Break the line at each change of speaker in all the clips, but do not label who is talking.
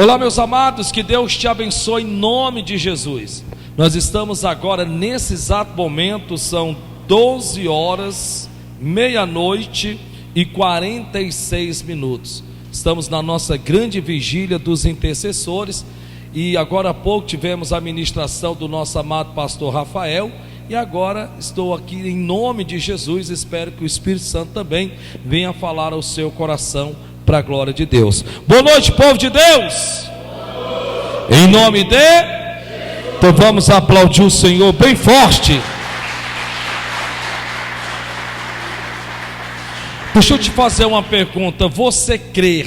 Olá, meus amados, que Deus te abençoe em nome de Jesus. Nós estamos agora, nesse exato momento, são 12 horas, meia-noite e 46 minutos. Estamos na nossa grande vigília dos intercessores e agora há pouco tivemos a ministração do nosso amado pastor Rafael. E agora estou aqui em nome de Jesus, espero que o Espírito Santo também venha falar ao seu coração para a glória de Deus. Boa noite, povo de Deus. Em nome de... Então vamos aplaudir o Senhor bem forte. Deixa eu te fazer uma pergunta. Você crê,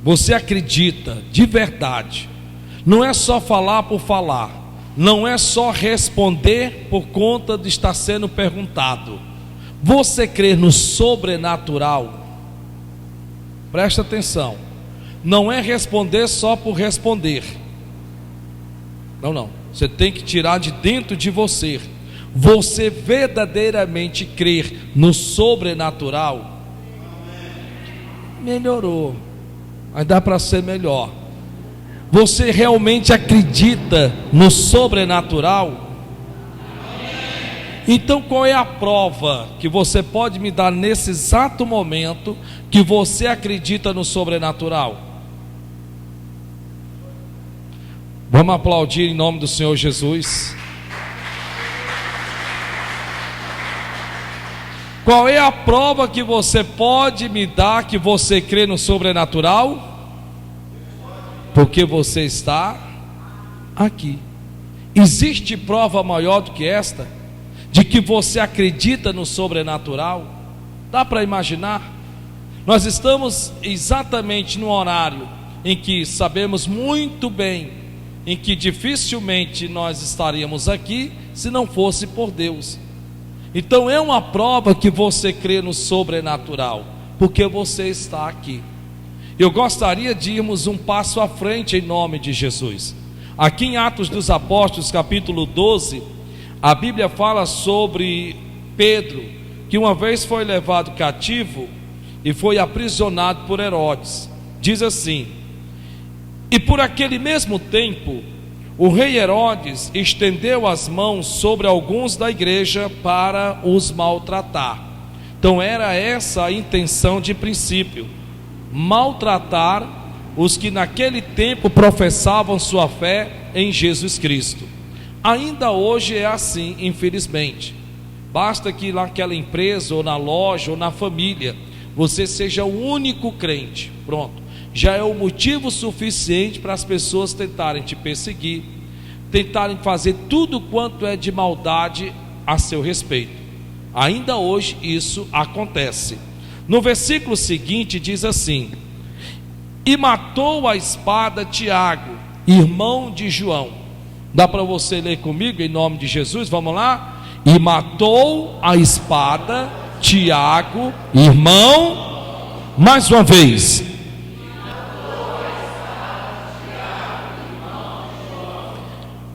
você acredita de verdade, não é só falar por falar, não é só responder por conta de estar sendo perguntado. Você crê no sobrenatural? Presta atenção. Não é responder só por responder. Não. Você tem que tirar de dentro de você. Você verdadeiramente crer no sobrenatural? Melhorou, mas dá para ser melhor. Você realmente acredita no sobrenatural? Então qual é a prova que você pode me dar nesse exato momento que você acredita no sobrenatural? Vamos aplaudir em nome do Senhor Jesus. Qual é a prova que você pode me dar que você crê no sobrenatural? Porque você está aqui. Existe prova maior do que esta? De que você acredita no sobrenatural? Dá para imaginar? Nós estamos exatamente no horário em que sabemos muito bem, em que dificilmente nós estaríamos aqui se não fosse por Deus. Então é uma prova que você crê no sobrenatural, porque você está aqui. Eu gostaria de irmos um passo à frente em nome de Jesus. Aqui em Atos dos Apóstolos, capítulo 12, a Bíblia fala sobre Pedro, que uma vez foi levado cativo e foi aprisionado por Herodes. Diz assim: e por aquele mesmo tempo, o rei Herodes estendeu as mãos sobre alguns da igreja para os maltratar. Então era essa a intenção de princípio: maltratar os que naquele tempo professavam sua fé em Jesus Cristo. Ainda hoje é assim, infelizmente. Basta que naquela empresa, ou na loja, ou na família, você seja o único crente. Pronto, já é o motivo suficiente para as pessoas tentarem te perseguir, tentarem fazer tudo quanto é de maldade a seu respeito. Ainda hoje isso acontece. No versículo seguinte diz assim: e matou a espada Tiago, irmão de João. Dá para você ler comigo em nome de Jesus? Vamos lá? E matou a espada Tiago, irmão. Mais uma vez.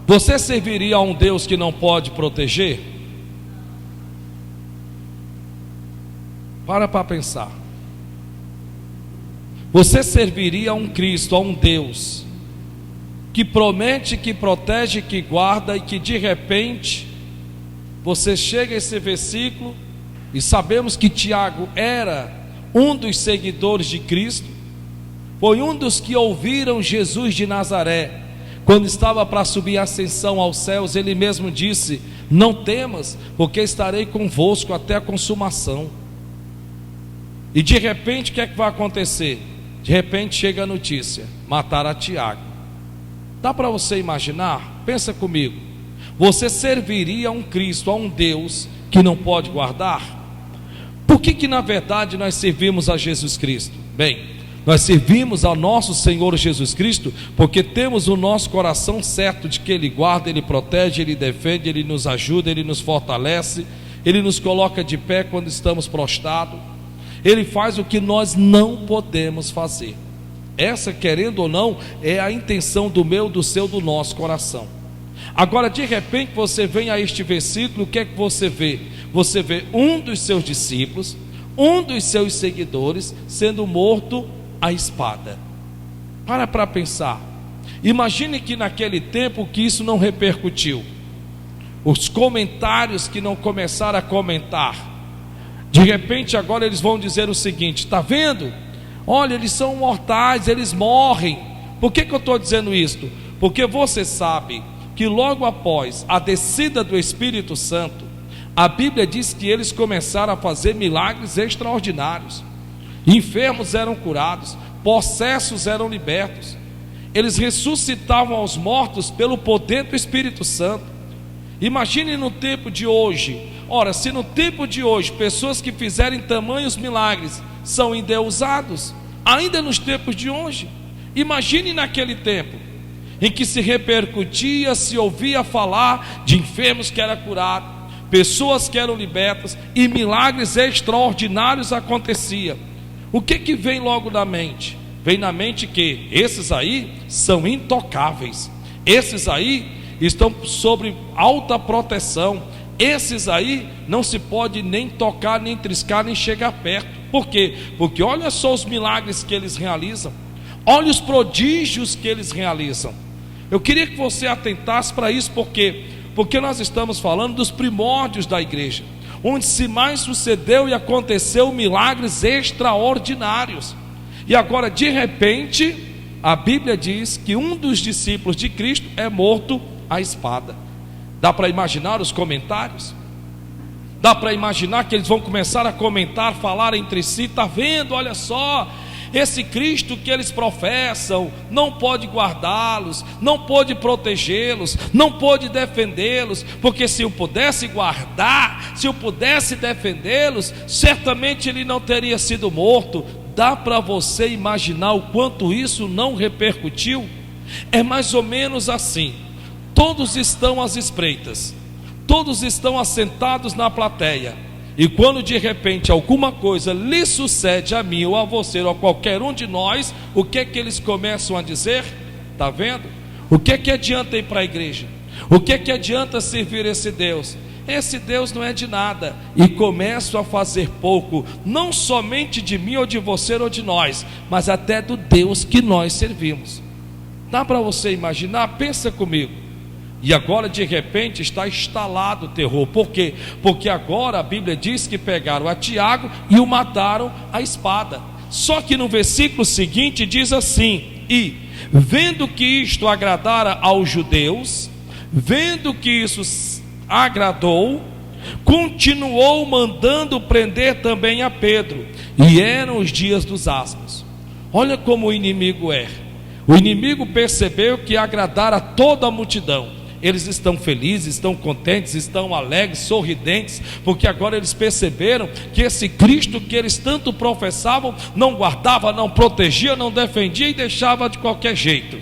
Você serviria a um Deus que não pode proteger? Para pensar. Você serviria a um Cristo, a um Deus que promete, que protege, que guarda, e que de repente você chega a esse versículo e sabemos que Tiago era um dos seguidores de Cristo, foi um dos que ouviram Jesus de Nazaré. Quando estava para subir a ascensão aos céus, ele mesmo disse: não temas, porque estarei convosco até a consumação. E de repente o que é que vai acontecer? De repente chega a notícia: mataram a Tiago. Dá para você imaginar? Pensa comigo. Você serviria a um Cristo, a um Deus que não pode guardar? Por que na verdade nós servimos a Jesus Cristo? Bem, nós servimos ao nosso Senhor Jesus Cristo porque temos o nosso coração certo de que Ele guarda, Ele protege, Ele defende, Ele nos ajuda, Ele nos fortalece, Ele nos coloca de pé quando estamos prostrados, Ele faz o que nós não podemos fazer. Essa, querendo ou não, é a intenção do meu, do seu, do nosso coração. Agora, de repente, você vem a este versículo, o que é que você vê? Você vê um dos seus discípulos, um dos seus seguidores, sendo morto à espada. Para pensar. Imagine que naquele tempo que isso não repercutiu. Os comentários que não começaram a comentar. De repente agora eles vão dizer o seguinte: está vendo? Olha, eles são mortais, eles morrem. Por que eu estou dizendo isto? Porque você sabe que logo após a descida do Espírito Santo, a Bíblia diz que eles começaram a fazer milagres extraordinários. Enfermos eram curados, possessos eram libertos. Eles ressuscitavam aos mortos pelo poder do Espírito Santo. Imagine no tempo de hoje. Ora, se no tempo de hoje pessoas que fizerem tamanhos milagres são endeusados, ainda nos tempos de hoje, imagine naquele tempo em que se repercutia, se ouvia falar de enfermos que eram curados, pessoas que eram libertas e milagres extraordinários aconteciam. O que vem logo na mente? Vem na mente que esses aí são intocáveis, esses aí estão sob alta proteção, esses aí não se pode nem tocar, nem triscar, nem chegar perto. Por quê? Porque olha só os milagres que eles realizam, olha os prodígios que eles realizam. Eu queria que você atentasse para isso, porque nós estamos falando dos primórdios da igreja, onde se mais sucedeu e aconteceu milagres extraordinários. E agora de repente a Bíblia diz que um dos discípulos de Cristo é morto à espada. Dá para imaginar os comentários? Dá para imaginar que eles vão começar a comentar, falar entre si: está vendo, olha só, esse Cristo que eles professam não pode guardá-los, não pode protegê-los, não pode defendê-los, porque se eu pudesse guardar, se eu pudesse defendê-los, certamente ele não teria sido morto. Dá para você imaginar o quanto isso não repercutiu? É mais ou menos assim: todos estão às espreitas, todos estão assentados na plateia, e quando de repente alguma coisa lhe sucede a mim ou a você ou a qualquer um de nós, o que é que eles começam a dizer? Está vendo? O que é que adianta ir para a igreja? O que é que adianta servir esse Deus? Esse Deus não é de nada. E começam a fazer pouco, não somente de mim ou de você ou de nós, mas até do Deus que nós servimos. Dá para você imaginar? Pensa comigo. E agora de repente está instalado o terror. Por quê? Porque agora a Bíblia diz que pegaram a Tiago e o mataram à espada. Só que no versículo seguinte diz assim: e vendo que isto agradara aos judeus, vendo que isso agradou, continuou mandando prender também a Pedro. E eram os dias dos asmos. Olha como o inimigo é. O inimigo percebeu que agradara a toda a multidão. Eles estão felizes, estão contentes, estão alegres, sorridentes, porque agora eles perceberam que esse Cristo que eles tanto professavam não guardava, não protegia, não defendia e deixava de qualquer jeito.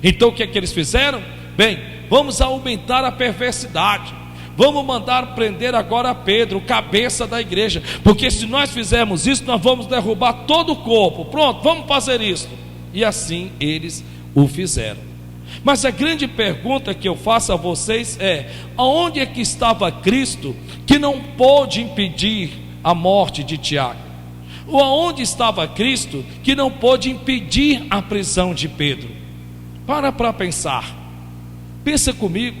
Então o que é que eles fizeram? Bem, vamos aumentar a perversidade, vamos mandar prender agora a Pedro, cabeça da igreja, porque se nós fizermos isso, nós vamos derrubar todo o corpo. Pronto, vamos fazer isso. E assim eles o fizeram. Mas a grande pergunta que eu faço a vocês é: aonde é que estava Cristo que não pôde impedir a morte de Tiago? Ou aonde estava Cristo que não pôde impedir a prisão de Pedro? Para pensar. Pensa comigo.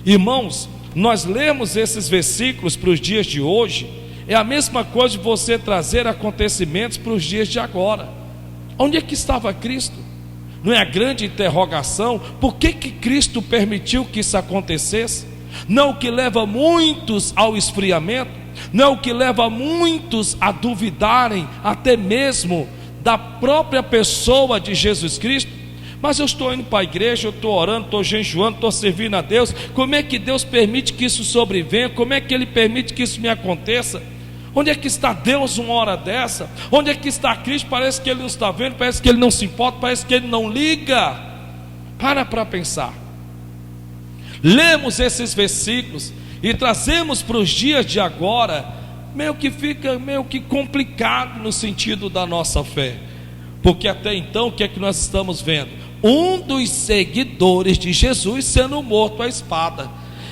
Irmãos, nós lemos esses versículos para os dias de hoje. É a mesma coisa de você trazer acontecimentos para os dias de agora. Onde é que estava Cristo? Não é a grande interrogação? Por que Cristo permitiu que isso acontecesse? Não é o que leva muitos ao esfriamento? Não é o que leva muitos a duvidarem até mesmo da própria pessoa de Jesus Cristo? Mas eu estou indo para a igreja, eu estou orando, estou jejuando, estou servindo a Deus. Como é que Deus permite que isso sobrevenha? Como é que Ele permite que isso me aconteça? Onde é que está Deus uma hora dessa? Onde é que está Cristo? Parece que Ele não está vendo, parece que Ele não se importa, parece que Ele não liga. Para pensar. Lemos esses versículos e trazemos para os dias de agora, meio que fica meio que complicado no sentido da nossa fé. Porque até então, o que é que nós estamos vendo? Um dos seguidores de Jesus sendo morto à espada.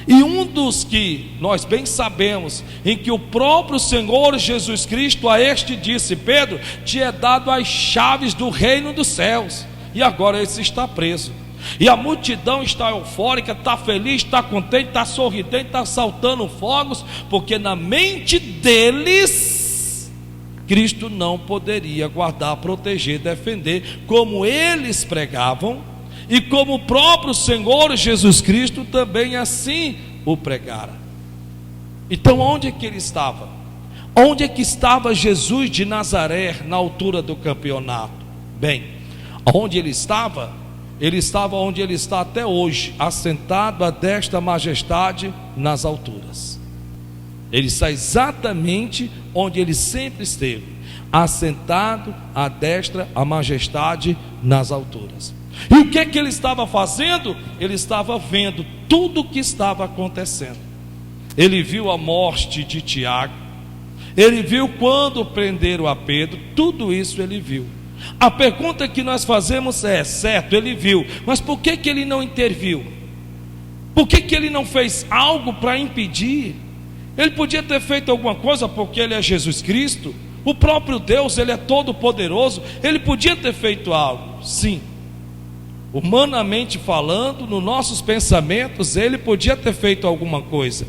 E um dos que nós bem sabemos, em que o próprio Senhor Jesus Cristo a este disse: Pedro, te é dado as chaves do reino dos céus. e agora esse está preso. E a multidão está eufórica, está feliz, está contente, está sorridente, está saltando fogos, porque na mente deles, Cristo não poderia guardar, proteger, defender, como eles pregavam, e como o próprio Senhor Jesus Cristo também assim o pregara. Então onde é que ele estava? Onde é que estava Jesus de Nazaré na altura do campeonato? Bem, onde ele estava onde ele está até hoje, assentado à destra majestade nas alturas. Ele está exatamente onde ele sempre esteve, assentado à destra a majestade nas alturas. E o que é que ele estava fazendo? Ele estava vendo tudo o que estava acontecendo. Ele viu a morte de Tiago, ele viu quando prenderam a Pedro, tudo isso ele viu. A pergunta que nós fazemos é: certo, ele viu, mas por que ele não interviu? Por que ele não fez algo para impedir? Ele podia ter feito alguma coisa, porque ele é Jesus Cristo, o próprio Deus, ele é todo poderoso. Ele podia ter feito algo, sim. Humanamente falando, nos nossos pensamentos, ele podia ter feito alguma coisa.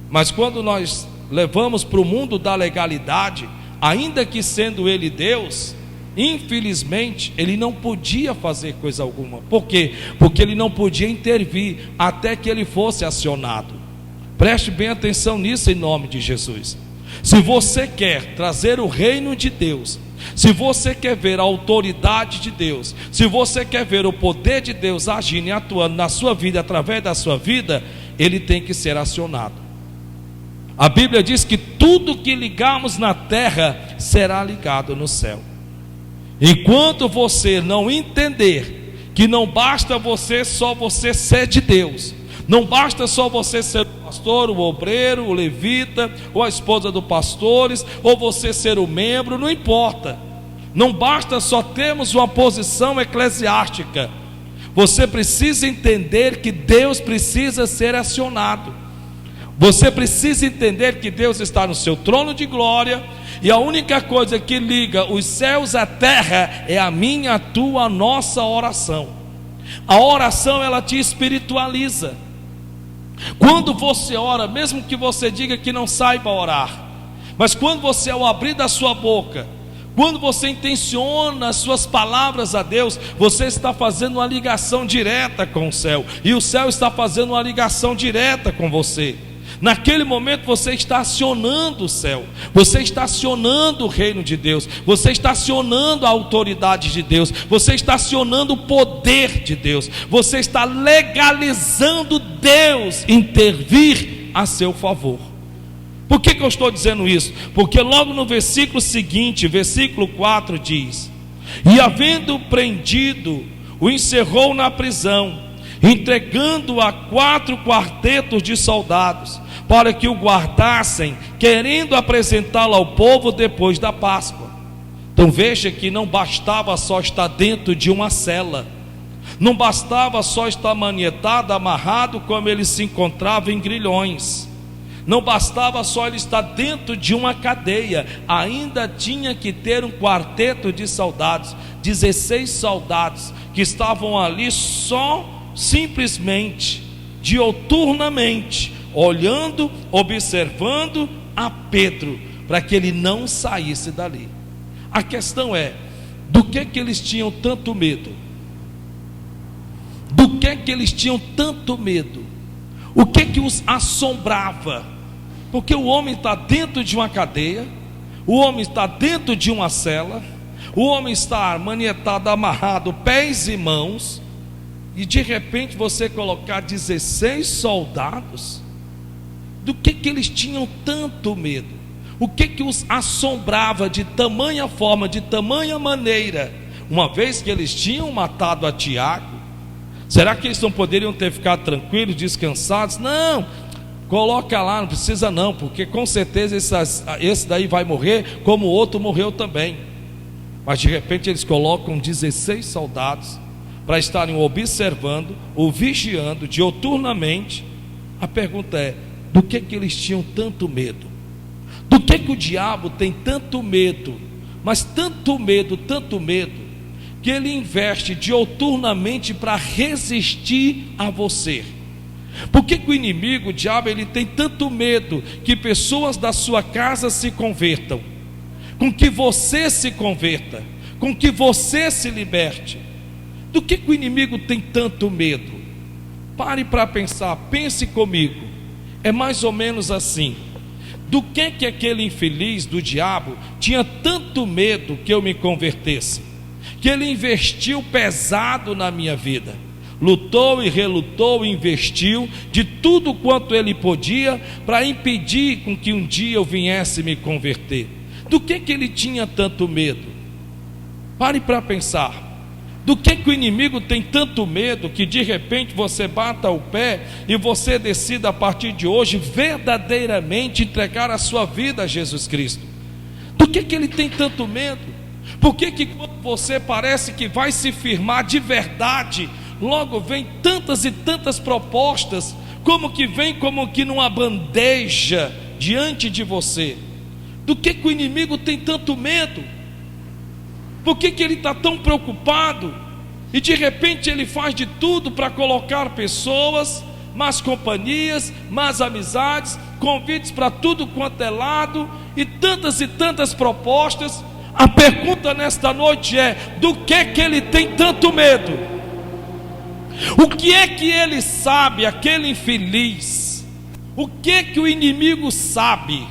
Mas quando nós levamos para o mundo da legalidade, ainda que sendo ele Deus, infelizmente ele não podia fazer coisa alguma. Por quê? Porque ele não podia intervir até que ele fosse acionado. Preste bem atenção nisso, em nome de Jesus. Se você quer trazer o reino de Deus, se você quer ver a autoridade de Deus, se você quer ver o poder de Deus agindo e atuando na sua vida, através da sua vida, ele tem que ser acionado. A Bíblia diz que tudo que ligarmos na terra será ligado no céu. Enquanto você não entender que não basta você ser de Deus, não basta só você ser o pastor, o obreiro, o levita, ou a esposa do pastores, ou você ser o membro, não importa. Não basta só termos uma posição eclesiástica. Você precisa entender que Deus precisa ser acionado. Você precisa entender que Deus está no seu trono de glória, e a única coisa que liga os céus à terra é a minha, a tua, a nossa oração. A oração, ela te espiritualiza. Quando você ora, mesmo que você diga que não saiba orar, mas quando você, ao abrir da sua boca, quando você intenciona as suas palavras a Deus, você está fazendo uma ligação direta com o céu, e o céu está fazendo uma ligação direta com você. Naquele momento você está acionando o céu, você está acionando o reino de Deus, você está acionando a autoridade de Deus, você está acionando o poder de Deus, você está legalizando Deus intervir a seu favor. Por que eu estou dizendo isso? Porque logo no versículo seguinte, versículo 4 diz: e havendo prendido, o encerrou na prisão, entregando-o a 4 quartetos de soldados, para que o guardassem, querendo apresentá-lo ao povo depois da Páscoa. Então veja que não bastava só estar dentro de uma cela, não bastava só estar manietado, amarrado, como ele se encontrava em grilhões, não bastava só ele estar dentro de uma cadeia, ainda tinha que ter um quarteto de soldados, 16 soldados, que estavam ali só, simplesmente, dioturnamente, olhando, observando a Pedro, para que ele não saísse dali. A questão é, do que eles tinham tanto medo? Do que eles tinham tanto medo? O que os assombrava? Porque o homem está dentro de uma cadeia, o homem está dentro de uma cela, o homem está manietado, amarrado, pés e mãos, e de repente você colocar 16 soldados. Do que eles tinham tanto medo? O que os assombrava de tamanha forma, de tamanha maneira, uma vez que eles tinham matado a Tiago? Será que eles não poderiam ter ficado tranquilos, descansados? Não, coloca lá, não precisa não, porque com certeza esse daí vai morrer, como o outro morreu também. Mas de repente eles colocam 16 soldados para estarem observando, ou vigiando dioturnamente. A pergunta é, do que eles tinham tanto medo? Do que o diabo tem tanto medo? Mas tanto medo, que ele investe diuturnamente para resistir a você. Por que o inimigo, o diabo, ele tem tanto medo que pessoas da sua casa se convertam, com que você se converta, com que você se liberte? Do que o inimigo tem tanto medo? Pare para pensar, pense comigo. É mais ou menos assim: do que aquele infeliz do diabo tinha tanto medo que eu me convertesse, que ele investiu pesado na minha vida, lutou e relutou, investiu de tudo quanto ele podia para impedir com que um dia eu viesse me converter? Do que ele tinha tanto medo? Pare para pensar. Do que o inimigo tem tanto medo que de repente você bata o pé e você decida a partir de hoje verdadeiramente entregar a sua vida a Jesus Cristo? Do que ele tem tanto medo? Por que quando você parece que vai se firmar de verdade, logo vem tantas e tantas propostas, como que numa bandeja diante de você? Do que o inimigo tem tanto medo? Por que ele está tão preocupado? E de repente ele faz de tudo para colocar pessoas, más companhias, más amizades, convites para tudo quanto é lado, e tantas propostas. A pergunta nesta noite é: do que ele tem tanto medo? O que é que ele sabe, aquele infeliz? O que o inimigo sabe,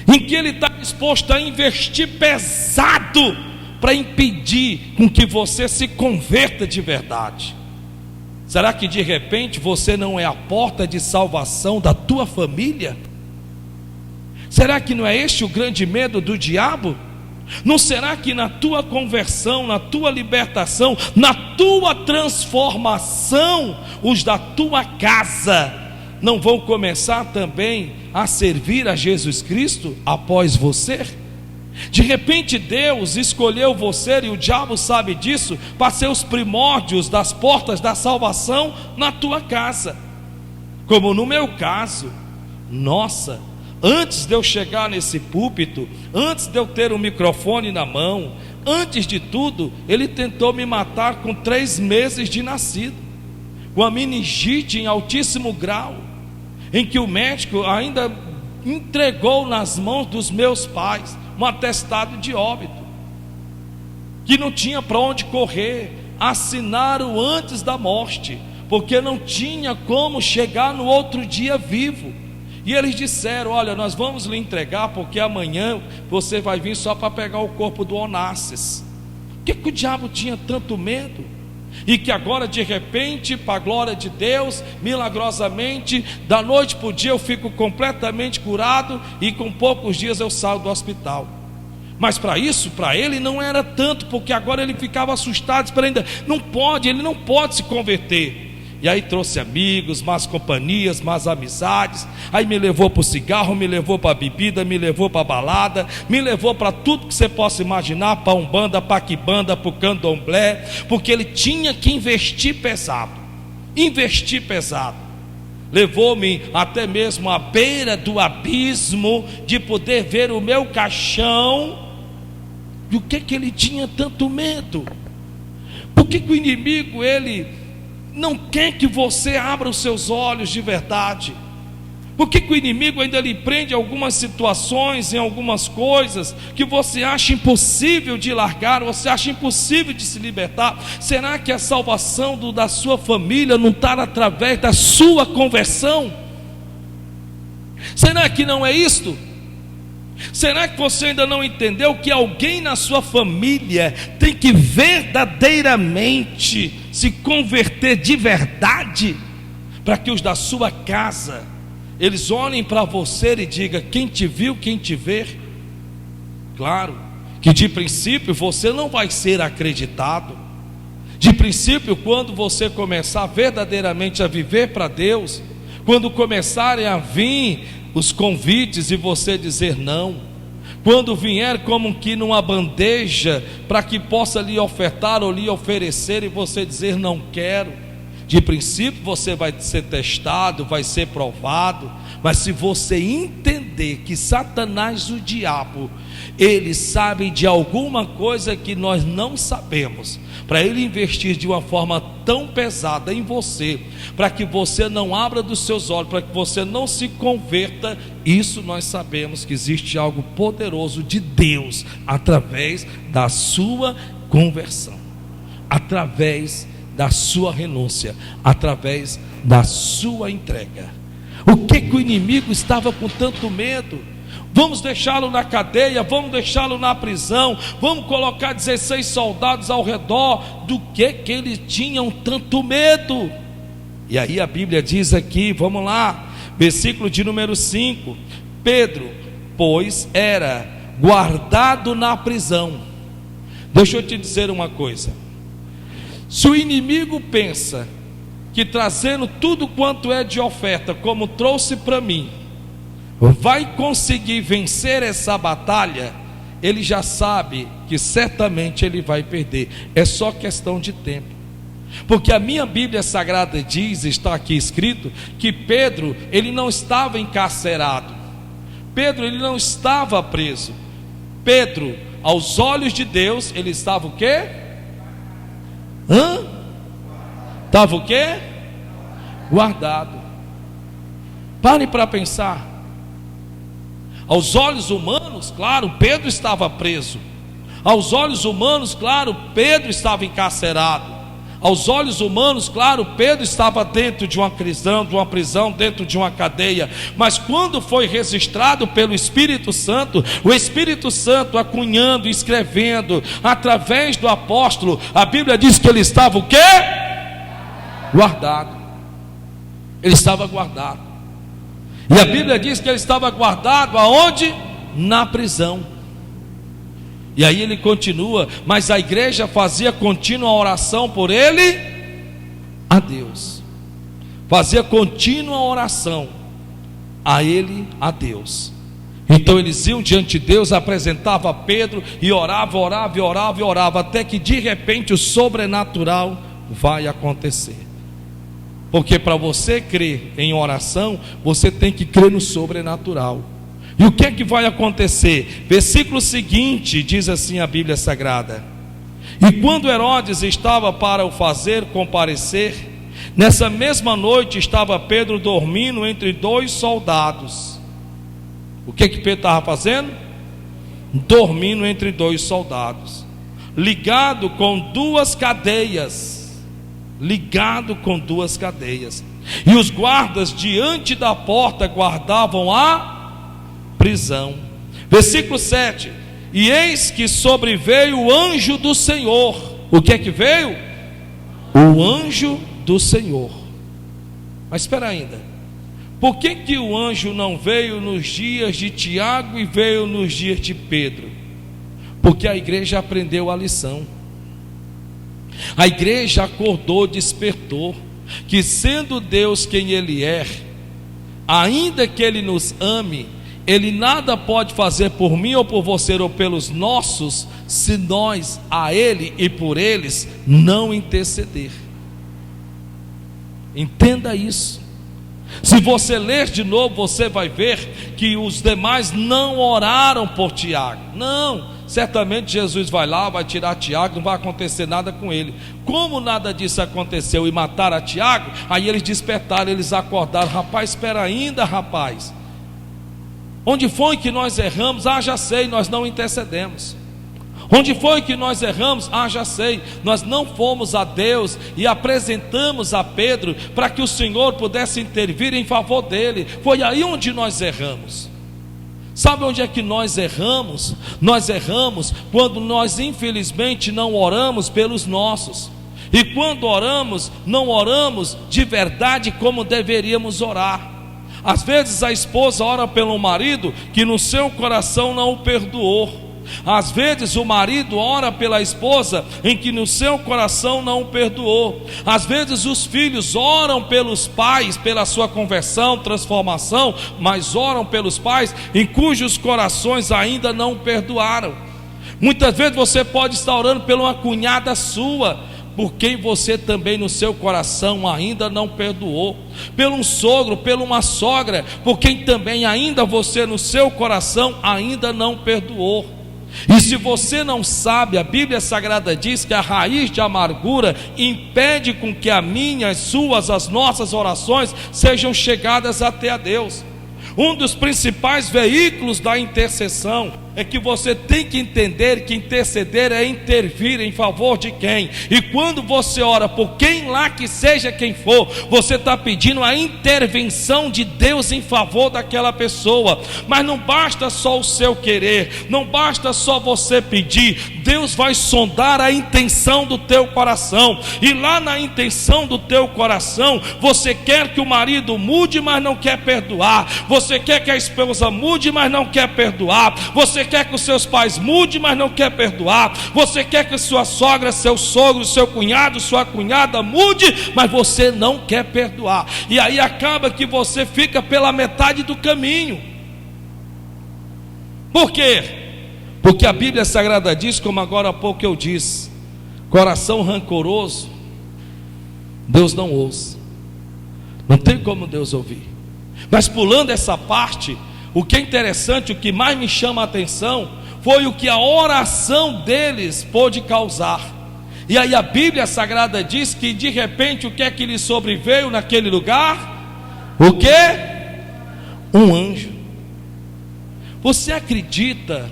em que ele está disposto a investir pesado para impedir com que você se converta de verdade? Será que de repente você não é a porta de salvação da tua família? Será que não é este o grande medo do diabo? Não será que na tua conversão, na tua libertação, na tua transformação, os da tua casa não vão começar também a servir a Jesus Cristo após você? De repente Deus escolheu você, e o diabo sabe disso, para ser os primórdios das portas da salvação na tua casa. Como no meu caso, nossa, antes de eu chegar nesse púlpito, antes de eu ter o microfone na mão, antes de tudo, ele tentou me matar com 3 meses de nascido, com a meningite em altíssimo grau, em que o médico ainda entregou nas mãos dos meus pais um atestado de óbito, que não tinha para onde correr, assinaram antes da morte, porque não tinha como chegar no outro dia vivo. E eles disseram: olha, nós vamos lhe entregar, porque amanhã você vai vir só para pegar o corpo do Onassis. Por que o diabo tinha tanto medo? E que agora de repente, para a glória de Deus, milagrosamente, da noite para o dia eu fico completamente curado, e com poucos dias eu saio do hospital. Mas para isso, para ele não era tanto, porque agora ele ficava assustado, esperando, ele não pode se converter. E aí trouxe amigos, más companhias, más amizades. Aí me levou para o cigarro, me levou para a bebida, me levou para a balada, me levou para tudo que você possa imaginar, para umbanda, para quimbanda, para o candomblé, porque ele tinha que investir pesado. Levou-me até mesmo à beira do abismo, de poder ver o meu caixão. E o que ele tinha tanto medo? Por que o inimigo, ele não quer que você abra os seus olhos de verdade? Por que o inimigo ainda lhe prende em algumas situações, em algumas coisas que você acha impossível de largar, você acha impossível de se libertar? Será que a salvação da sua família não está através da sua conversão? Será que não é isto? Será que você ainda não entendeu que alguém na sua família tem que verdadeiramente se converter de verdade, para que os da sua casa, eles olhem para você e digam: quem te viu, quem te vê? Claro que de princípio você não vai ser acreditado. De princípio, quando você começar verdadeiramente a viver para Deus, quando começarem a vir os convites e você dizer não, quando vier como que numa bandeja, para que possa lhe ofertar ou lhe oferecer, e você dizer não quero, De princípio você vai ser testado, vai ser provado, mas se você entender que Satanás, o diabo, ele sabe de alguma coisa que nós não sabemos, para ele investir de uma forma tão pesada em você, para que você não abra dos seus olhos, para que você não se converta, isso nós sabemos que existe algo poderoso de Deus, através da sua conversão, através da sua renúncia, através da sua entrega. O que o inimigo estava com tanto medo? Vamos deixá-lo na cadeia, vamos deixá-lo na prisão, vamos colocar 16 soldados ao redor. Do que eles tinham tanto medo? E aí a Bíblia diz aqui, vamos lá, versículo de número 5: Pedro, pois, era guardado na prisão. Deixa eu te dizer uma coisa: se o inimigo pensa que trazendo tudo quanto é de oferta, como trouxe para mim, vai conseguir vencer essa batalha, ele já sabe que certamente ele vai perder. É só questão de tempo, porque a minha Bíblia Sagrada diz, está aqui escrito, que Pedro, ele não estava encarcerado, Pedro, ele não estava preso. Pedro, aos olhos de Deus, ele estava o quê? Estava o quê? Guardado. Pare para pensar. Aos olhos humanos, claro, Pedro estava preso. Aos olhos humanos, claro, Pedro estava encarcerado. Aos olhos humanos, claro, Pedro estava dentro de uma prisão, dentro de uma cadeia. Mas quando foi registrado pelo Espírito Santo, o Espírito Santo acunhando, escrevendo, através do apóstolo, a Bíblia diz que ele estava o quê? Guardado. Ele estava guardado. E a Bíblia diz que ele estava guardado aonde? Na prisão. E aí ele continua: mas a igreja fazia contínua oração por ele a Deus. Fazia contínua oração a ele a Deus. Então eles iam diante de Deus, apresentava a Pedro e orava, até que de repente o sobrenatural vai acontecer. Porque para você crer em oração, você tem que crer no sobrenatural. E o que é que vai acontecer? Versículo seguinte, diz assim a Bíblia Sagrada: e quando Herodes estava para o fazer comparecer, nessa mesma noite estava Pedro dormindo entre 2 soldados. O que Pedro estava fazendo? Dormindo entre 2 soldados, ligado com 2 cadeias. Ligado com 2 cadeias. E os guardas diante da porta guardavam a prisão. Versículo 7: e eis que sobreveio o anjo do Senhor. O que é que veio? O anjo do Senhor. Mas espera ainda, por que o anjo não veio nos dias de Tiago e veio nos dias de Pedro? Porque a igreja aprendeu a lição. A igreja acordou, despertou, que sendo Deus quem Ele é, ainda que Ele nos ame, Ele nada pode fazer por mim ou por você ou pelos nossos, se nós a Ele e por eles não interceder. Entenda isso. Se você ler de novo, você vai ver que os demais não oraram por Tiago. Não, certamente Jesus vai lá, vai tirar Tiago, não vai acontecer nada com ele. Como nada disso aconteceu e mataram a Tiago, aí eles despertaram, eles acordaram: rapaz, espera ainda, rapaz, onde foi que nós erramos? Já sei, nós não intercedemos. Onde foi que nós erramos? Já sei, nós não fomos a Deus e apresentamos a Pedro para que o Senhor pudesse intervir em favor dele. Foi aí onde nós erramos. Sabe onde é que nós erramos? Nós erramos quando nós infelizmente não oramos pelos nossos. E quando oramos, não oramos de verdade como deveríamos orar. Às vezes a esposa ora pelo marido que no seu coração não o perdoou. Às vezes o marido ora pela esposa em que no seu coração não o perdoou. Às vezes os filhos oram pelos pais, pela sua conversão, transformação, mas oram pelos pais em cujos corações ainda não o perdoaram. Muitas vezes você pode estar orando por uma cunhada sua, por quem você também no seu coração ainda não perdoou, pelo um sogro, pela uma sogra, por quem também ainda você no seu coração ainda não perdoou. E se você não sabe, a Bíblia Sagrada diz que a raiz de amargura impede com que a minha, as suas, as nossas orações sejam chegadas até a Deus. Um dos principais veículos da intercessão é que você tem que entender que interceder é intervir em favor de quem? E quando você ora por quem lá que seja quem for, você está pedindo a intervenção de Deus em favor daquela pessoa. Mas não basta só o seu querer, não basta só você pedir. Deus vai sondar a intenção do teu coração, e lá na intenção do teu coração, você quer que o marido mude, mas não quer perdoar. Você quer que a esposa mude, mas não quer perdoar. Você quer que os seus pais mudem, mas não quer perdoar. Você quer que sua sogra, seu sogro, seu cunhado, sua cunhada mude, mas você não quer perdoar. E aí acaba que você fica pela metade do caminho. Por quê? Porque a Bíblia Sagrada diz, como agora há pouco eu disse, coração rancoroso Deus não ouça. Não tem como Deus ouvir. Mas pulando essa parte, o que é interessante, o que mais me chama a atenção foi o que a oração deles pôde causar. E aí a Bíblia Sagrada diz que de repente o que é que lhe sobreveio naquele lugar? O que? Um anjo. Você acredita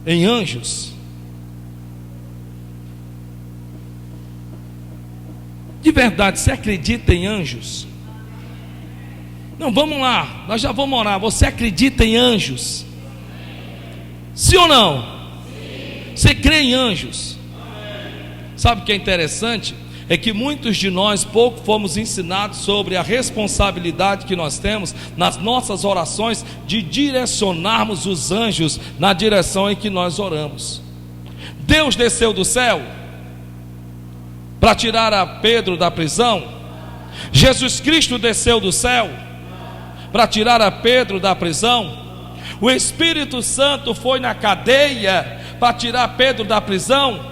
em anjos? De verdade, você acredita em anjos? Não, vamos lá, nós já vamos orar. Você acredita em anjos? Sim ou não? Sim. Você crê em anjos? Sabe o que é interessante? É que muitos de nós pouco fomos ensinados sobre a responsabilidade que nós temos nas nossas orações de direcionarmos os anjos na direção em que nós oramos. Deus desceu do céu para tirar a Pedro da prisão? Jesus Cristo desceu do céu para tirar a Pedro da prisão? O Espírito Santo foi na cadeia para tirar Pedro da prisão?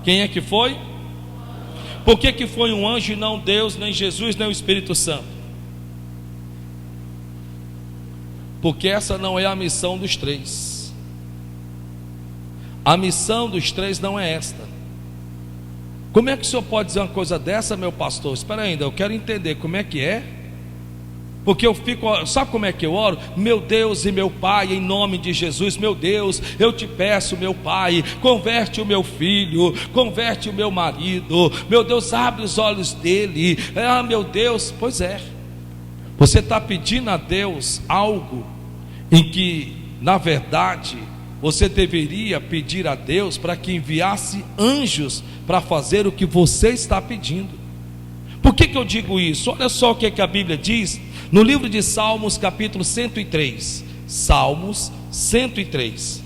Quem é que foi? Por que foi um anjo e não Deus, nem Jesus, nem o Espírito Santo? Porque essa não é a missão dos três. A missão dos três não é esta. Como é que o senhor pode dizer uma coisa dessa, meu pastor? Espera ainda, eu quero entender como é que é. Porque eu fico, sabe como é que eu oro? Meu Deus e meu Pai, em nome de Jesus, meu Deus, eu te peço, meu Pai, converte o meu filho, converte o meu marido, meu Deus, abre os olhos dele. Ah, meu Deus, pois é, você está pedindo a Deus algo em que, na verdade, você deveria pedir a Deus para que enviasse anjos para fazer o que você está pedindo. Por que eu digo isso? Olha só o que a Bíblia diz no livro de Salmos, capítulo 103. Salmos 103.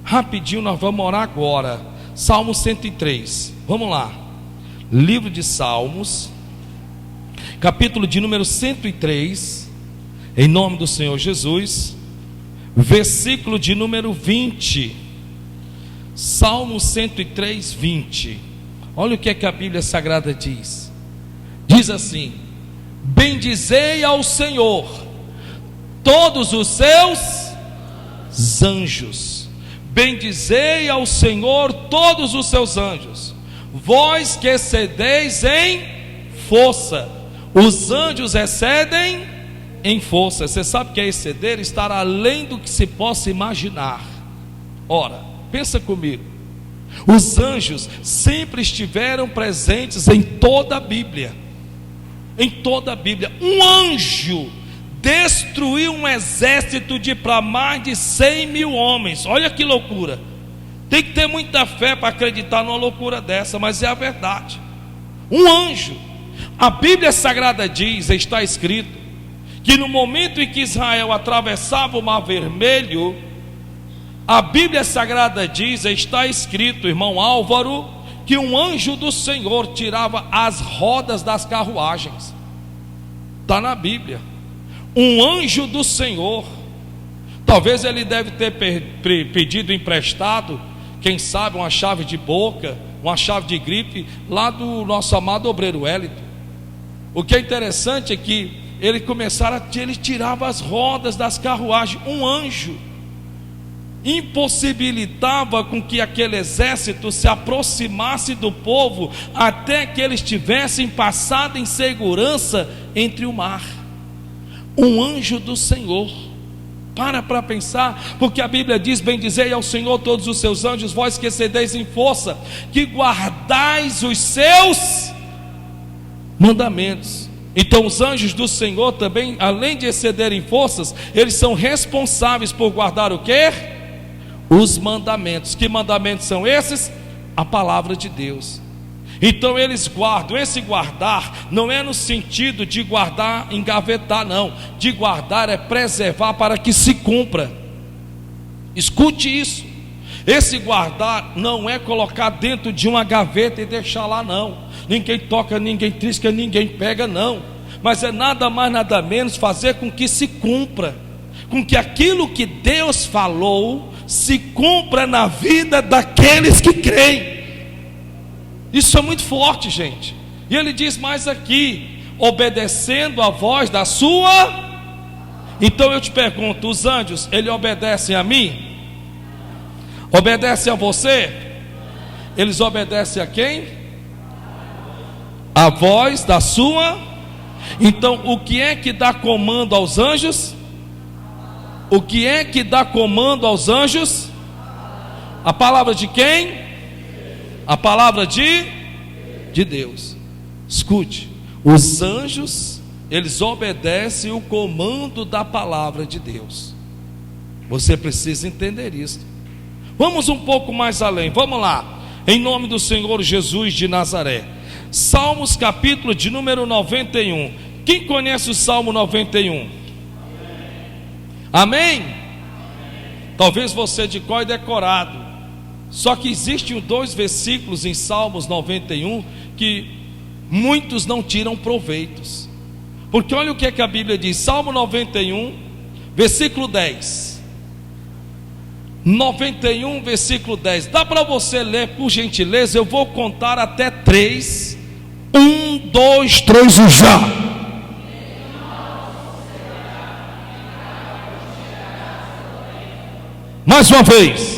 Rapidinho, nós vamos orar agora. Salmos 103. Vamos lá. Livro de Salmos, capítulo de número 103. Em nome do Senhor Jesus. Versículo de número 20. Salmo 103, 20. Olha o que a Bíblia Sagrada diz. Diz assim: bendizei ao Senhor todos os seus anjos. Bendizei ao Senhor todos os seus anjos, vós que excedeis em força. Os anjos excedem em força. Você sabe que é exceder? Estar além do que se possa imaginar. Ora, pensa comigo. Os anjos sempre estiveram presentes em toda a Bíblia. Em toda a Bíblia. Um anjo destruiu um exército de para mais de 100 mil homens. Olha que loucura. Tem que ter muita fé para acreditar numa loucura dessa, mas é a verdade. Um anjo. A Bíblia Sagrada diz, está escrito, que no momento em que Israel atravessava o Mar Vermelho, a Bíblia Sagrada diz, está escrito, irmão Álvaro, que um anjo do Senhor tirava as rodas das carruagens. Está na Bíblia. Um anjo do Senhor. Talvez ele deve ter pedido emprestado, quem sabe uma chave de boca, uma chave de grife lá do nosso amado obreiro Wellington. O que é interessante é que ele tirava as rodas das carruagens. Um anjo impossibilitava com que aquele exército se aproximasse do povo até que eles tivessem passado em segurança entre o mar. Um anjo do Senhor. Para pensar, porque a Bíblia diz: bendizei ao Senhor todos os seus anjos, vós que excedeis em força, que guardais os seus mandamentos. Então os anjos do Senhor também, além de excederem forças, eles são responsáveis por guardar o quê? Os mandamentos. Que mandamentos são esses? A palavra de Deus. Então eles guardam. Esse guardar não é no sentido de guardar, engavetar, não. De guardar é preservar para que se cumpra. Escute isso. Esse guardar não é colocar dentro de uma gaveta e deixar lá, não. Ninguém toca, ninguém trisca, ninguém pega, não. Mas é nada mais, nada menos fazer com que se cumpra, com que aquilo que Deus falou se cumpra na vida daqueles que creem. Isso é muito forte, gente. E ele diz mais aqui: obedecendo a voz da sua. Então eu te pergunto, os anjos, eles obedecem a mim? Obedecem a você? Eles obedecem a quem? A voz da sua. Então o que é que dá comando aos anjos? O que é que dá comando aos anjos? A palavra de quem? A palavra de Deus. Escute, os anjos, eles obedecem o comando da palavra de Deus. Você precisa entender isso. Vamos um pouco mais além, vamos lá. Em nome do Senhor Jesus de Nazaré. Salmos capítulo de número 91. Quem conhece o Salmo 91? Amém? Talvez você de cor e decorado. Só que existem 2 versículos em Salmos 91 que muitos não tiram proveitos. Porque olha o que é que a Bíblia diz. Salmo 91, versículo 10. 91, versículo 10. Dá para você ler, por gentileza? Eu vou contar até 3. 1, 2, 3 e já. Mais uma vez.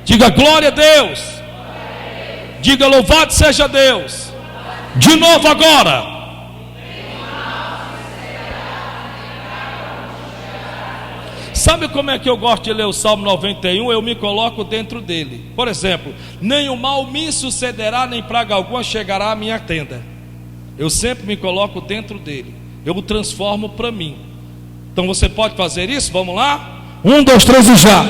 Diga glória a Deus. Diga louvado seja Deus. De novo agora. Sabe como é que eu gosto de ler o Salmo 91? Eu me coloco dentro dele. Por exemplo: nem o mal me sucederá, nem praga alguma chegará à minha tenda. Eu sempre me coloco dentro dele. Eu o transformo para mim. Então você pode fazer isso? Vamos lá? 1, 2, 3 e já.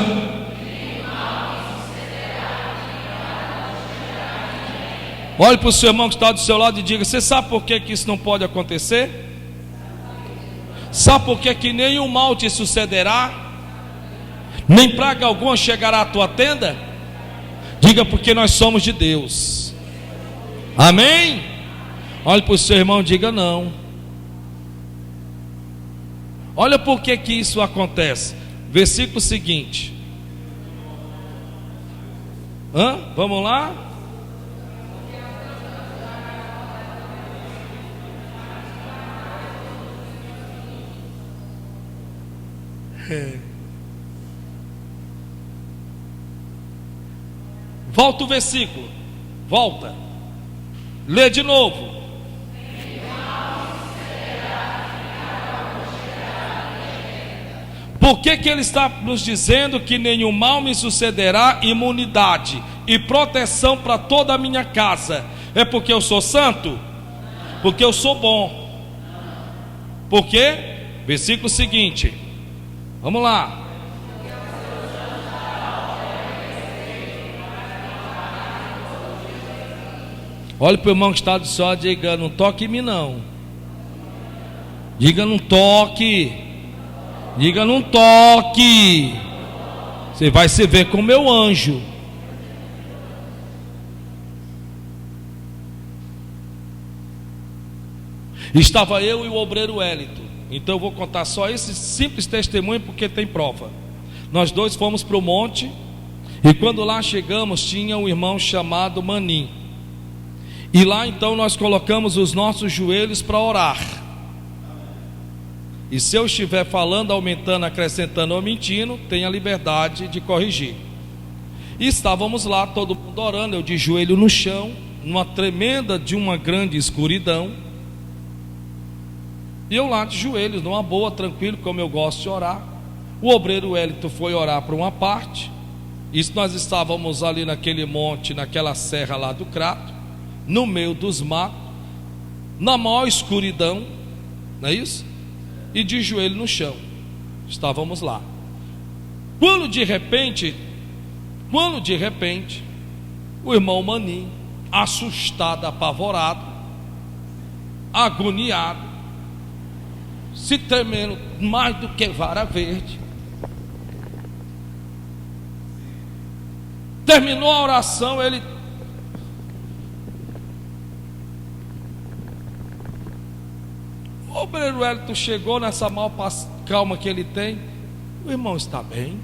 Olhe para o seu irmão que está do seu lado e diga: você sabe por que isso não pode acontecer? Sabe por que nenhum mal te sucederá, nem praga alguma chegará à tua tenda? Diga: porque nós somos de Deus. Amém? Olhe para o seu irmão e diga: não. Olha por que isso acontece. Versículo seguinte. Vamos lá? Volta o versículo. Volta. Lê de novo. Por que ele está nos dizendo que nenhum mal me sucederá? Imunidade e proteção para toda a minha casa. É porque eu sou santo? Porque eu sou bom? Por quê? Versículo seguinte. Vamos lá. Olha para o irmão que está do seu lado e diga: não toque em mim não. Diga: não toque. Diga: não toque. Você vai se ver com o meu anjo. Estava eu e o obreiro Wellington. Então eu vou contar só esse simples testemunho porque tem prova. Nós dois fomos para o monte, e quando lá chegamos, tinha um irmão chamado Manim. E lá então nós colocamos os nossos joelhos para orar. E se eu estiver falando, aumentando, acrescentando ou mentindo, tenha liberdade de corrigir. E estávamos lá, todo mundo orando, eu de joelho no chão, numa tremenda de uma grande escuridão. E eu lá de joelhos, numa boa, tranquilo, como eu gosto de orar. O obreiro Wellington foi orar para uma parte. Isso nós estávamos ali naquele monte, naquela serra lá do Crato, no meio dos matos, na maior escuridão, não é isso? E de joelho no chão, estávamos lá. Quando de repente, o irmão Manim, assustado, apavorado, agoniado, se tremendo mais do que vara verde, terminou a oração, ele o obreiro Wellington chegou nessa mal calma que ele tem. O irmão está bem?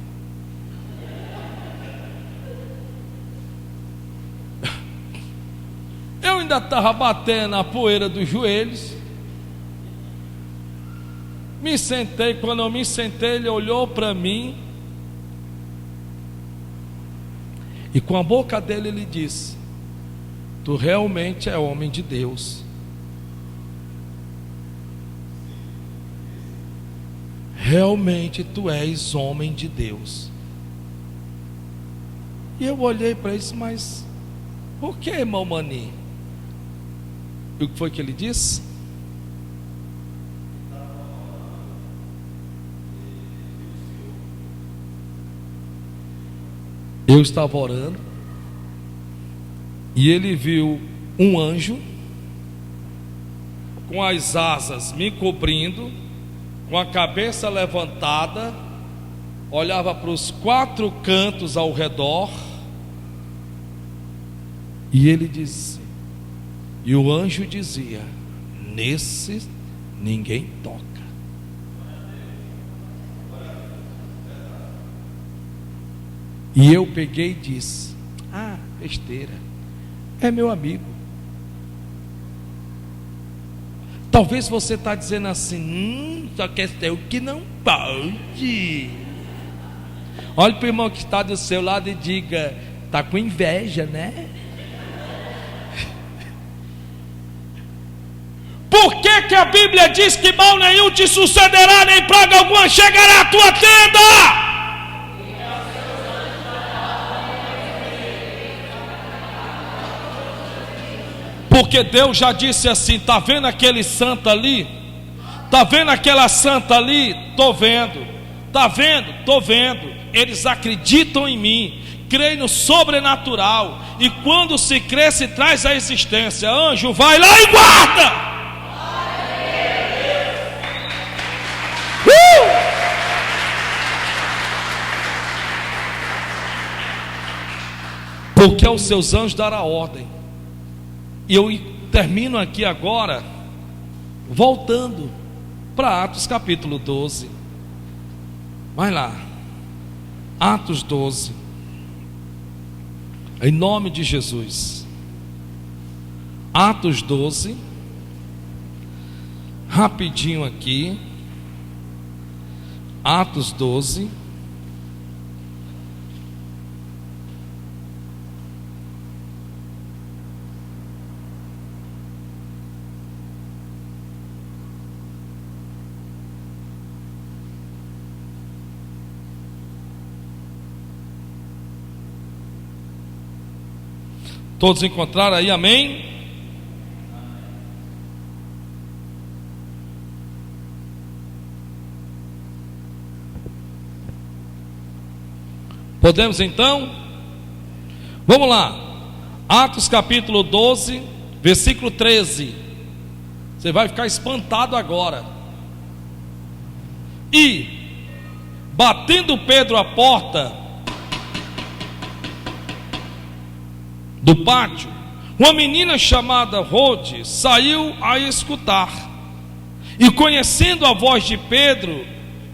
Eu ainda estava batendo a poeira dos joelhos. Me sentei. Quando eu me sentei, ele olhou para mim e com a boca dele ele disse: tu realmente é homem de Deus. Realmente tu és homem de Deus. E eu olhei para isso, mas por que, irmão Manim? E o que foi que ele disse? Eu estava orando e ele viu um anjo com as asas me cobrindo, com a cabeça levantada, olhava para os 4 cantos ao redor, e ele disse, e o anjo dizia: nesse ninguém toca. E eu peguei e disse: ah, besteira, é meu amigo. Talvez você está dizendo assim: só quer ser o que não pode. Olhe para o irmão que está do seu lado e diga: está com inveja, né? Por que a Bíblia diz que mal nenhum te sucederá, nem praga alguma chegará à tua tenda? Porque Deus já disse assim: está vendo aquele santo ali? Está vendo aquela santa ali? Estou vendo. Está vendo? Estou vendo. Eles acreditam em mim, creem no sobrenatural, e quando se crê, se traz à existência. Anjo, vai lá e guarda. Porque aos seus anjos dará ordem. E eu termino aqui agora, voltando para Atos capítulo 12. Vai lá, Atos 12, em nome de Jesus. Atos 12, rapidinho aqui. Atos 12. Todos encontraram aí, amém? Podemos então? Vamos lá. Atos capítulo 12, versículo 13. Você vai ficar espantado agora. E, batendo Pedro à porta do pátio, uma menina chamada Rode saiu a escutar, e conhecendo a voz de Pedro,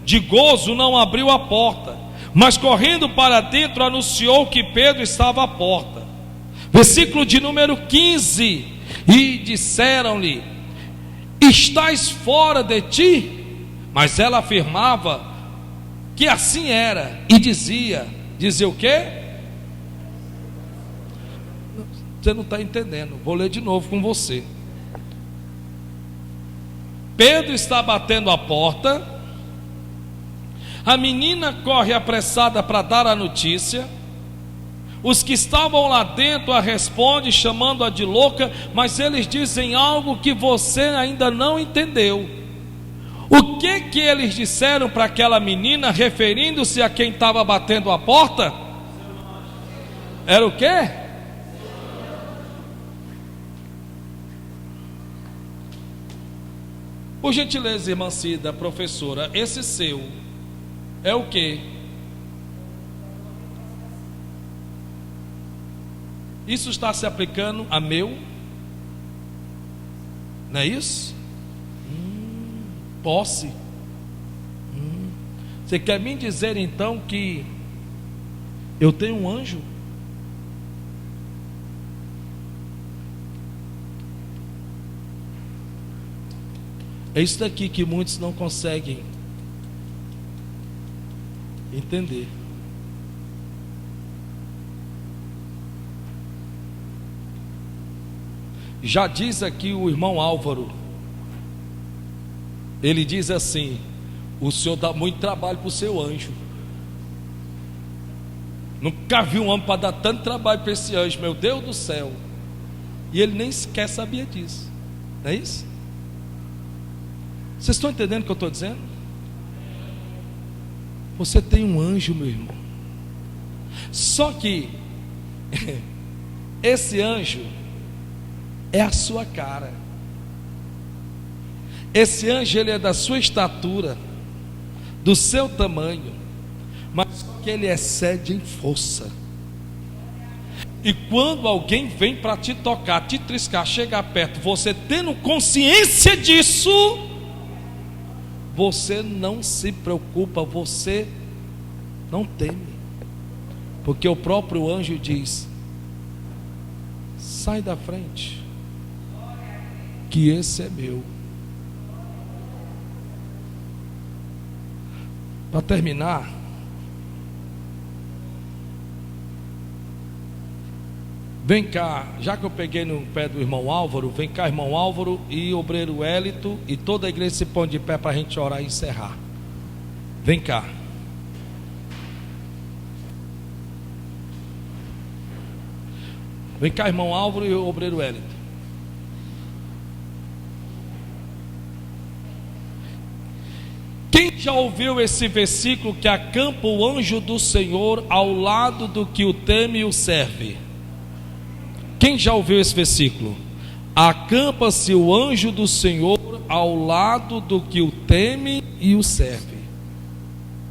de gozo não abriu a porta, mas correndo para dentro anunciou que Pedro estava à porta. Versículo de número 15: e disseram-lhe: estás fora de ti? Mas ela afirmava que assim era, e dizia o quê? Você não está entendendo, vou ler de novo com você. Pedro está batendo a porta, a menina corre apressada para dar a notícia, os que estavam lá dentro a respondem chamando-a de louca, mas eles dizem algo que você ainda não entendeu. O que eles disseram para aquela menina, referindo-se a quem estava batendo a porta? Era o quê? Por gentileza, irmã Cida, professora, esse seu é o quê? Isso está se aplicando a meu? Não é isso? Posse. Você quer me dizer então que eu tenho um anjo? É isso daqui que muitos não conseguem entender. Já diz aqui o irmão Álvaro, ele diz assim: o senhor dá muito trabalho para o seu anjo. Nunca vi um homem para dar tanto trabalho para esse anjo, meu Deus do céu. E ele nem sequer sabia disso, não é isso? Vocês estão entendendo o que eu estou dizendo? Você tem um anjo, meu irmão. Só que esse anjo é a sua cara. Esse anjo, ele é da sua estatura, do seu tamanho, mas que ele excede em força. E quando alguém vem para te tocar, te triscar, chegar perto, você tendo consciência disso, você não se preocupa, você não teme, porque o próprio anjo diz: sai da frente, que esse é meu. Para terminar, vem cá, já que eu peguei no pé do irmão Álvaro, vem cá, irmão Álvaro e obreiro Hélito, e toda a igreja se põe de pé para a gente orar e encerrar. Vem cá. Vem cá, irmão Álvaro e obreiro Hélito. Quem já ouviu esse versículo que acampa o anjo do Senhor ao lado do que o teme e o serve? Quem já ouviu esse versículo? Acampa-se o anjo do Senhor ao lado do que o teme e o serve.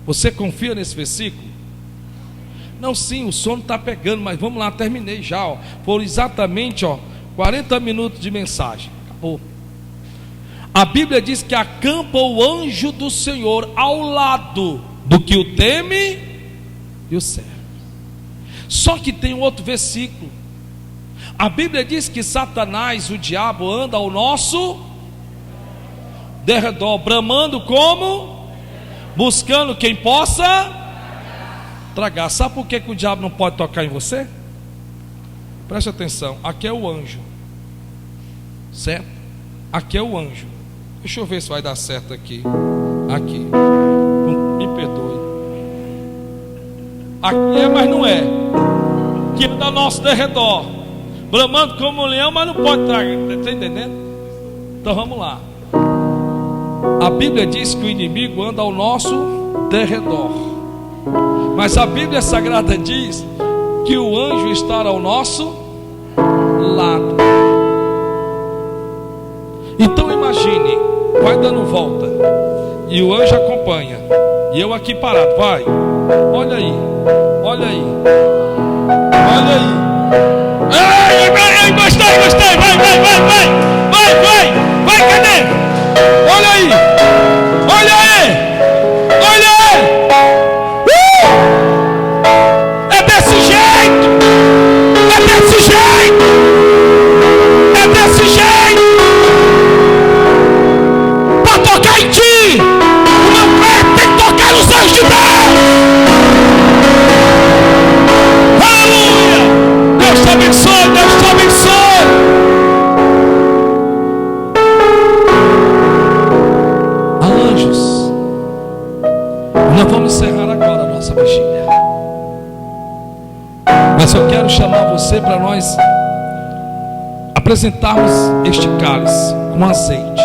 Você confia nesse versículo? Não, sim, o sono está pegando, mas vamos lá, terminei já, ó. Foram exatamente 40 minutos de mensagem. Acabou. A Bíblia diz que acampa o anjo do Senhor ao lado do que o teme e o serve. Só que tem um outro versículo. A Bíblia diz que Satanás, o diabo, anda ao nosso derredor, bramando como? Buscando quem possa tragar. Sabe por que o diabo não pode tocar em você? Preste atenção, aqui é o anjo, certo? Aqui é o anjo. Deixa eu ver se vai dar certo aqui. Aqui, me perdoe. Aqui é, mas não é. Que anda ao nosso derredor, bramando como um leão, mas não pode tragar. Está entendendo? Então vamos lá. A Bíblia diz que o inimigo anda ao nosso derredor, mas a Bíblia Sagrada diz que o anjo está ao nosso lado. Então imagine, vai dando volta e o anjo acompanha, e eu aqui parado, vai, olha aí, olha aí, olha aí. Ei, gostei, vai, cadê? Olha aí, olha aí, olha aí. isso eu quero chamar você para nós apresentarmos este cálice com azeite,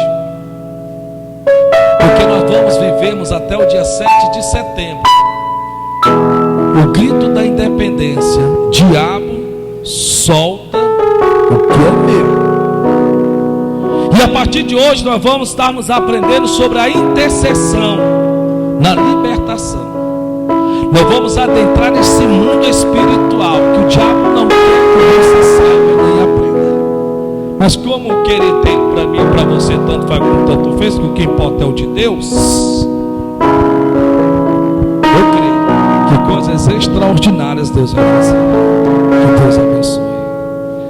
porque nós vivemos até o dia 7 de setembro o grito da independência. Diabo, solta o que é meu. E a partir de hoje nós vamos estarmos aprendendo sobre a intercessão na libertação. Nós vamos adentrar nesse mundo espiritual que o diabo não quer que você saiba nem aprenda. Mas como o que ele tem para mim e para você tanto faz como tanto fez, que o que importa é o de Deus, eu creio que coisas extraordinárias Deus vai fazer. Que Deus